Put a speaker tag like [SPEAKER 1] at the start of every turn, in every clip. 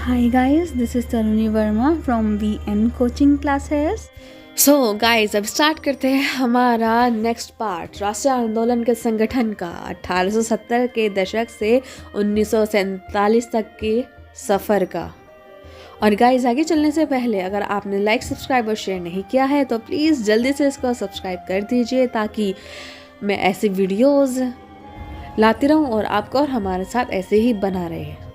[SPEAKER 1] Hi guys, this is Taruni Verma from VN Coaching Classes.
[SPEAKER 2] So guys अब start करते हैं हमारा next part राष्ट्रीय आंदोलन के संगठन का 1870 के दशक से 1947 तक के सफ़र का। और गाइस आगे चलने से पहले अगर आपने लाइक सब्सक्राइब और शेयर नहीं किया है तो प्लीज़ जल्दी से इसको सब्सक्राइब कर दीजिए ताकि मैं ऐसी वीडियोस लाती रहूं और आपको और हमारे साथ ऐसे ही बना रहे।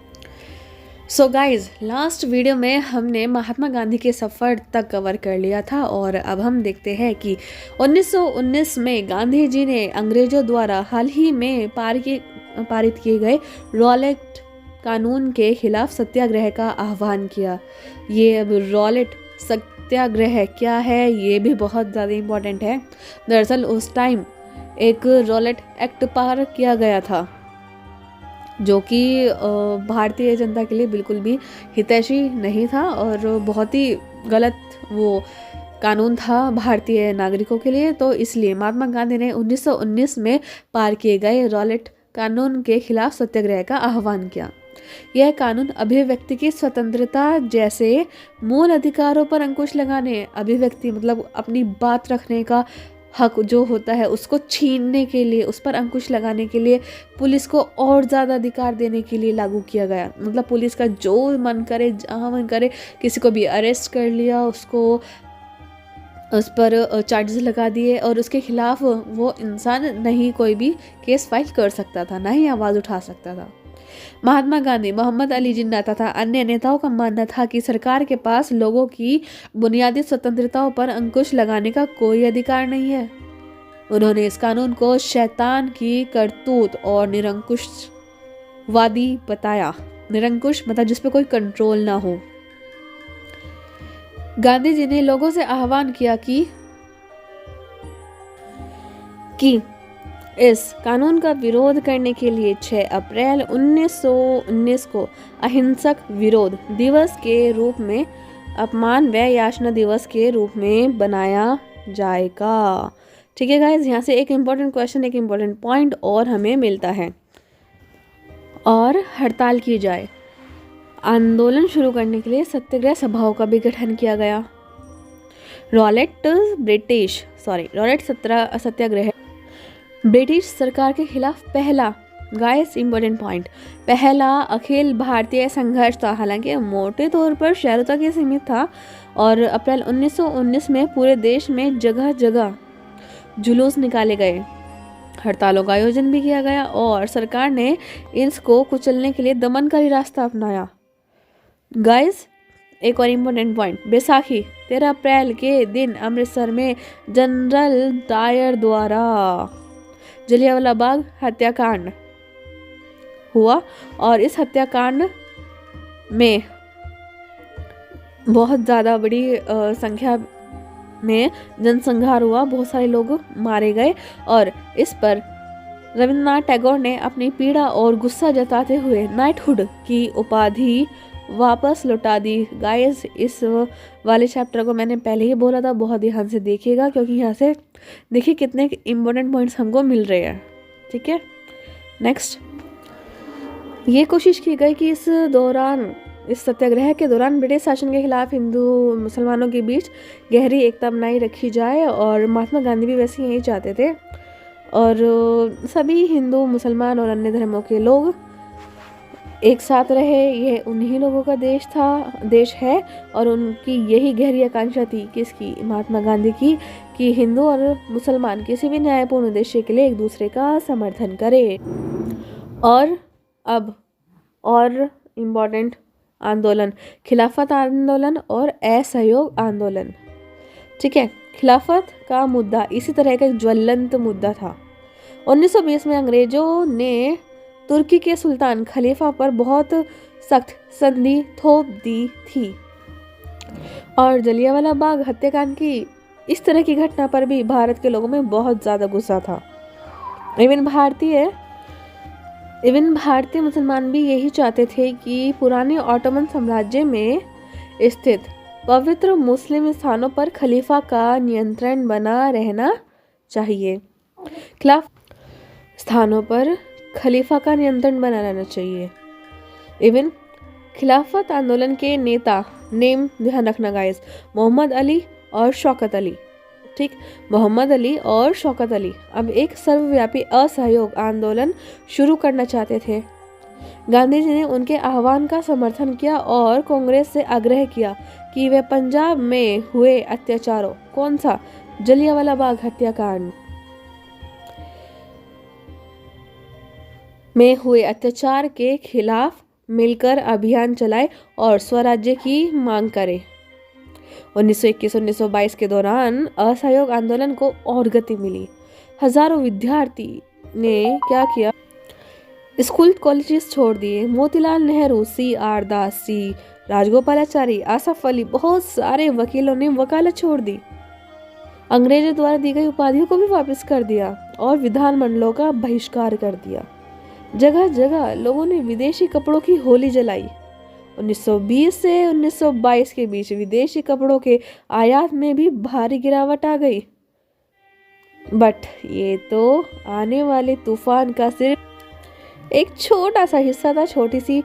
[SPEAKER 2] सो गाइज लास्ट वीडियो में हमने महात्मा गांधी के सफ़र तक कवर कर लिया था और अब हम देखते हैं कि 1919 में गांधी जी ने अंग्रेज़ों द्वारा हाल ही में पारित किए गए रॉलेट कानून के खिलाफ सत्याग्रह का आह्वान किया। ये अब रॉलेट सत्याग्रह क्या है ये भी बहुत ज़्यादा इम्पोर्टेंट है। दरअसल उस टाइम एक रॉलेट एक्ट पार किया गया था जो कि भारतीय जनता के लिए बिल्कुल भी हितैषी नहीं था और बहुत ही गलत वो कानून था भारतीय नागरिकों के लिए। तो इसलिए महात्मा गांधी ने 1919 में पार किए गए रॉलेट कानून के खिलाफ सत्याग्रह का आह्वान किया। यह कानून अभिव्यक्ति की स्वतंत्रता जैसे मूल अधिकारों पर अंकुश लगाने, अभिव्यक्ति मतलब अपनी बात रखने का हक जो होता है उसको छीनने के लिए, उस पर अंकुश लगाने के लिए, पुलिस को और ज़्यादा अधिकार देने के लिए लागू किया गया। मतलब पुलिस का जो मन करे जहाँ मन करे किसी को भी अरेस्ट कर लिया, उसको उस पर चार्जेस लगा दिए और उसके खिलाफ वो इंसान नहीं कोई भी केस फाइल कर सकता था, ना ही आवाज़ उठा सकता था। महात्मा गांधी, मोहम्मद अली जिन्ना तथा अन्य नेताओं का मानना था कि सरकार के पास लोगों की बुनियादी स्वतंत्रताओं पर अंकुश लगाने का कोई अधिकार नहीं है। उन्होंने इस कानून को शैतान की करतूत और निरंकुशवादी बताया। निरंकुश मतलब जिस पे कोई कंट्रोल ना हो। गांधी जी ने लोगों से आह्वान किया कि इस कानून का विरोध करने के लिए 6 अप्रैल 1919 को अहिंसक विरोध दिवस के रूप में, अपमान व याचना दिवस के रूप में बनाया जाएगा। ठीक है गाइज, यहाँ से एक इम्पॉर्टेंट क्वेश्चन, एक इम्पॉर्टेंट पॉइंट और हमें मिलता है। और हड़ताल की जाए। आंदोलन शुरू करने के लिए सत्याग्रह सभाओं का भी गठन किया गया। रॉलेट सत्याग्रह ब्रिटिश सरकार के खिलाफ पहला, गाइस इंपॉर्टेंट पॉइंट, पहला अखिल भारतीय संघर्ष था। हालांकि मोटे तौर पर शहरों तक ये सीमित था और अप्रैल 1919 में पूरे देश में जगह जगह जुलूस निकाले गए, हड़तालों का आयोजन भी किया गया और सरकार ने इसको कुचलने के लिए दमनकारी रास्ता अपनाया। गाइस एक और इम्पोर्टेंट पॉइंट, बैसाखी 13 अप्रैल के दिन अमृतसर में जनरल डायर द्वारा जलियांवाला बाग हत्याकांड हुआ और इस हत्याकांड में बहुत ज़्यादा बड़ी संख्या में जनसंहार हुआ, बहुत सारे लोग मारे गए और इस पर रविंद्रनाथ टैगोर ने अपनी पीड़ा और गुस्सा जताते हुए नाइटहुड की उपाधि वापस लौटा दी। गाइस इस वाले चैप्टर को मैंने पहले ही बोला था, बहुत ध्यान से देखिएगा क्योंकि यहाँ से देखिए कितने इम्पोर्टेंट पॉइंट्स हमको मिल रहे हैं। ठीक है, नेक्स्ट ये कोशिश की गई कि इस सत्याग्रह के दौरान ब्रिटिश शासन के खिलाफ हिंदू मुसलमानों के बीच गहरी एकता बनाई रखी जाए और महात्मा गांधी भी वैसे यही चाहते थे और सभी हिंदू मुसलमान और अन्य धर्मों के लोग एक साथ रहे। यह उन्हीं लोगों का देश है और उनकी यही गहरी आकांक्षा थी किसकी, महात्मा गांधी की, कि हिंदू और मुसलमान किसी भी न्यायपूर्ण उद्देश्य के लिए एक दूसरे का समर्थन करें। और अब और इम्पोर्टेंट आंदोलन, खिलाफत आंदोलन और असहयोग आंदोलन। ठीक है, खिलाफत का मुद्दा इसी तरह का एक ज्वलंत मुद्दा था। 1920 में अंग्रेजों ने तुर्की के सुल्तान खलीफा पर बहुत सख्त संधि थोप दी थी और जलियांवाला बाग हत्याकांड की इस तरह की घटना पर भी भारत के लोगों में बहुत ज़्यादा गुस्सा था। इवन भारतीय मुसलमान भी यही चाहते थे कि पुराने ऑटोमन साम्राज्य में स्थित पवित्र मुस्लिम स्थानों पर खलीफा का नियंत्रण बना रहना चाहिए। खिलाफ स्थानों पर खलीफा का नियंत्रण बना रहना चाहिए। इवन खिलाफत आंदोलन के नेता नेम ध्यान रखना गाइस, मोहम्मद अली और शौकत अली। ठीक, मोहम्मद अली और शौकत अली अब एक सर्वव्यापी असहयोग आंदोलन शुरू करना चाहते थे। गांधी जी ने उनके आह्वान का समर्थन किया और कांग्रेस से आग्रह किया कि वे पंजाब में हुए अत्याचारों, कौन सा, जलियांवाला बाग हत्याकांड में हुए अत्याचार के खिलाफ मिलकर अभियान चलाए और स्वराज्य की मांग करें। 1921-1922 के दौरान असहयोग आंदोलन को और गति मिली। हजारों विद्यार्थी ने क्या किया, स्कूल कॉलेजेस छोड़ दिए। मोतीलाल नेहरू, C.R. दास, C. राजगोपालाचारी, आसफ अली, बहुत सारे वकीलों ने वकालत छोड़ दी। अंग्रेजों द्वारा दी गई उपाधियों को भी वापस कर दिया और विधानमंडलों का बहिष्कार कर दिया। जगह जगह लोगों ने विदेशी कपड़ों की होली जलाई। 1920 से 1922 के बीच विदेशी कपड़ों के आयात में भी भारी गिरावट आ गई। बट ये तो आने वाले तूफान का सिर्फ एक छोटा सा हिस्सा था, छोटी सी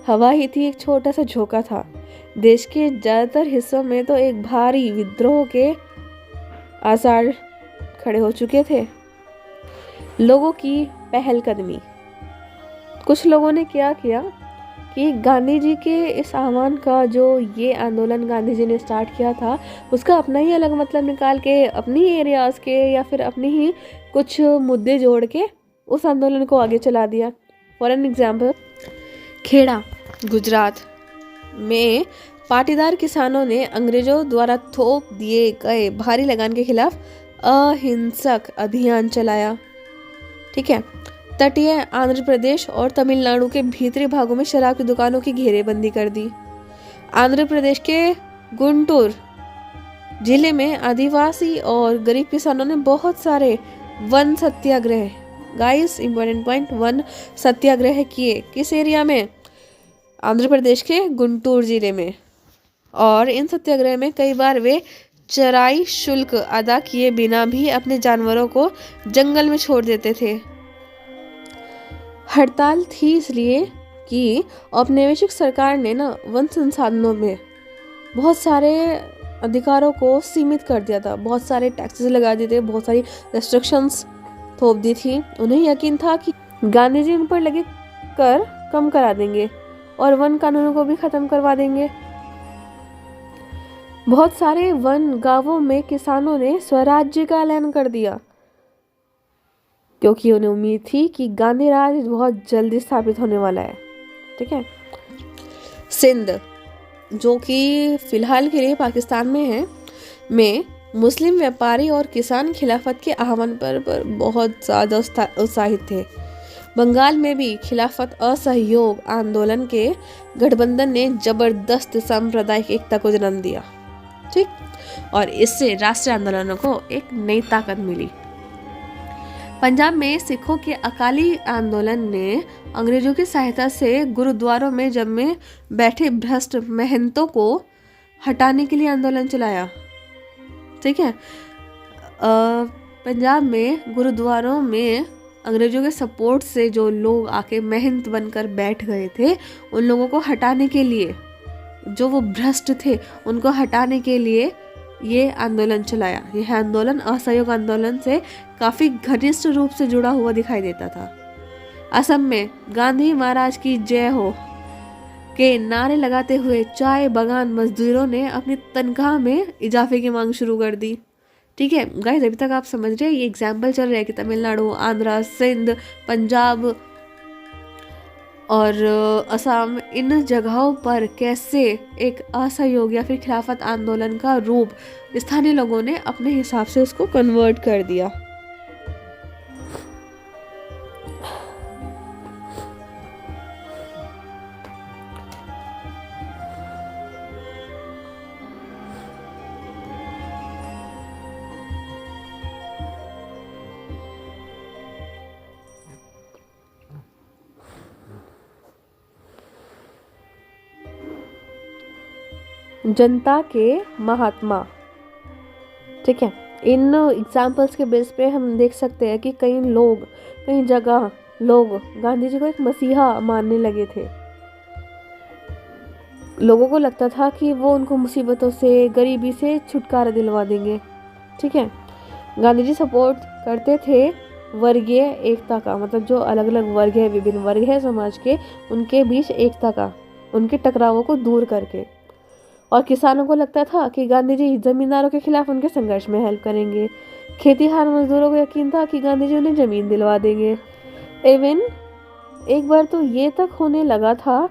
[SPEAKER 2] हवा ही थी, एक छोटा सा झोंका था। देश के ज्यादातर हिस्सों में तो एक भारी विद्रोह के आसार खड़े हो चुके थे। लोगों की पहलकदमी, कुछ लोगों ने क्या किया कि गांधी जी के इस आह्वान का, जो ये आंदोलन गांधी जी ने स्टार्ट किया था, उसका अपना ही अलग मतलब निकाल के अपनी एरियाज के या फिर अपनी ही कुछ मुद्दे जोड़ के उस आंदोलन को आगे चला दिया। For an example, Kheda Gujarat में पाटीदार किसानों ने अंग्रेजों द्वारा थोप दिए गए भारी लगान के खिलाफ अहिंसक अभियान चलाया। ठीक है, तटीय आंध्र प्रदेश और तमिलनाडु के भीतरी भागों में शराब की दुकानों की घेरेबंदी कर दी। आंध्र प्रदेश के गुंटूर जिले में आदिवासी और गरीब किसानों ने बहुत सारे वन सत्याग्रह, गाइस इंपॉर्टेंट पॉइंट, वन सत्याग्रह किए। किस एरिया में? आंध्र प्रदेश के गुंटूर जिले में। और इन सत्याग्रह में कई बार वे चराई शुल्क अदा किए बिना भी अपने जानवरों को जंगल में छोड़ देते थे। हड़ताल थी इसलिए कि औपनिवेशिक सरकार ने ना वन संसाधनों में बहुत सारे अधिकारों को सीमित कर दिया था, बहुत सारे टैक्सेस लगा दिए थे, बहुत सारी रेस्ट्रिक्शंस थोप दी थी। उन्हें यकीन था कि गांधी जी उन पर लगे कर कम करा देंगे और वन कानूनों को भी खत्म करवा देंगे। बहुत सारे वन गांवों में किसानों ने स्वराज्य का ऐलान कर दिया क्योंकि उन्हें उम्मीद थी कि गांधी राज बहुत जल्दी स्थापित होने वाला है। ठीक है, सिंध, जो कि फिलहाल के लिए पाकिस्तान में है, में मुस्लिम व्यापारी और किसान खिलाफत के आह्वान पर बहुत ज़्यादा उत्साहित थे। बंगाल में भी खिलाफत असहयोग आंदोलन के गठबंधन ने जबरदस्त सांप्रदायिक एकता को जन्म दिया। ठीक, और इससे राष्ट्रीय आंदोलनों को एक नई ताकत मिली। पंजाब में सिखों के अकाली आंदोलन ने अंग्रेजों की सहायता से गुरुद्वारों में जब में बैठे भ्रष्ट महंतों को हटाने के लिए आंदोलन चलाया। ठीक है, पंजाब में गुरुद्वारों में अंग्रेजों के सपोर्ट से जो लोग आके महंत बनकर बैठ गए थे, उन लोगों को हटाने के लिए, जो वो भ्रष्ट थे उनको हटाने के लिए ये आंदोलन चलाया। यह आंदोलन असहयोग आंदोलन से काफ़ी घनिष्ठ रूप से जुड़ा हुआ दिखाई देता था। असम में गांधी महाराज की जय हो के नारे लगाते हुए चाय बागान मजदूरों ने अपनी तनख्वाह में इजाफे की मांग शुरू कर दी। ठीक है गाइस, अभी तक आप समझ रहे हैं, ये एग्जाम्पल चल रहा है कि तमिलनाडु, आंध्र, सिंध, पंजाब और असम, इन जगहों पर कैसे एक असहयोग या फिर खिलाफत आंदोलन का रूप स्थानीय लोगों ने अपने हिसाब से उसको कन्वर्ट कर दिया। जनता के महात्मा। ठीक है, इन एग्जाम्पल्स के बेस पे हम देख सकते हैं कि कई जगह लोग गांधी जी को एक मसीहा मानने लगे थे। लोगों को लगता था कि वो उनको मुसीबतों से, गरीबी से छुटकारा दिलवा देंगे। ठीक है, गांधी जी सपोर्ट करते थे वर्गीय एकता का, मतलब जो अलग अलग वर्ग है, विभिन्न वर्ग है समाज के, उनके बीच एकता का, उनके टकरावों को दूर करके। और किसानों को लगता था कि गांधी जी जमींदारों के खिलाफ उनके संघर्ष में हेल्प करेंगे। खेतीहार मजदूरों को यकीन था कि गांधी जी उन्हें जमीन दिलवा देंगे। इवन एक बार तो ये तक होने लगा था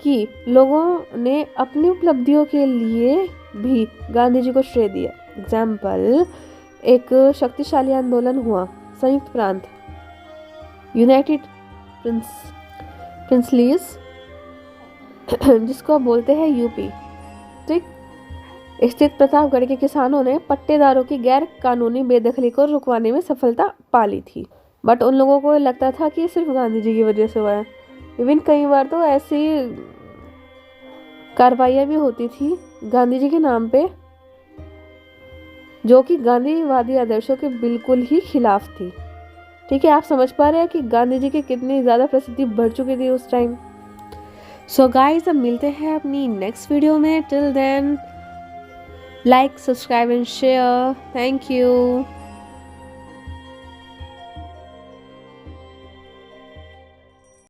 [SPEAKER 2] कि लोगों ने अपनी उपलब्धियों के लिए भी गांधी जी को श्रेय दिया। एग्जाम्पल, एक शक्तिशाली आंदोलन हुआ संयुक्त प्रांत, यूनाइटेड प्रिंसलीज, जिसको बोलते हैं यूपी, ठीक, स्थित प्रतापगढ़ के किसानों ने पट्टेदारों की गैर कानूनी बेदखली को रुकवाने में सफलता पा ली थी। बट उन लोगों को लगता था कि सिर्फ गांधी जी की वजह से हुआ है। इवन कई बार तो ऐसी कार्रवाइयाँ भी होती थी गांधी जी के नाम पे, जो कि गांधीवादी आदर्शों के बिल्कुल ही खिलाफ थी। ठीक है, आप समझ पा रहे हैं कि गांधी जी की कितनी ज़्यादा प्रसिद्धि बढ़ चुकी थी उस टाइम। सो गाइस, अब मिलते हैं अपनी नेक्स्ट वीडियो में। Till then, like, subscribe and share. Thank you.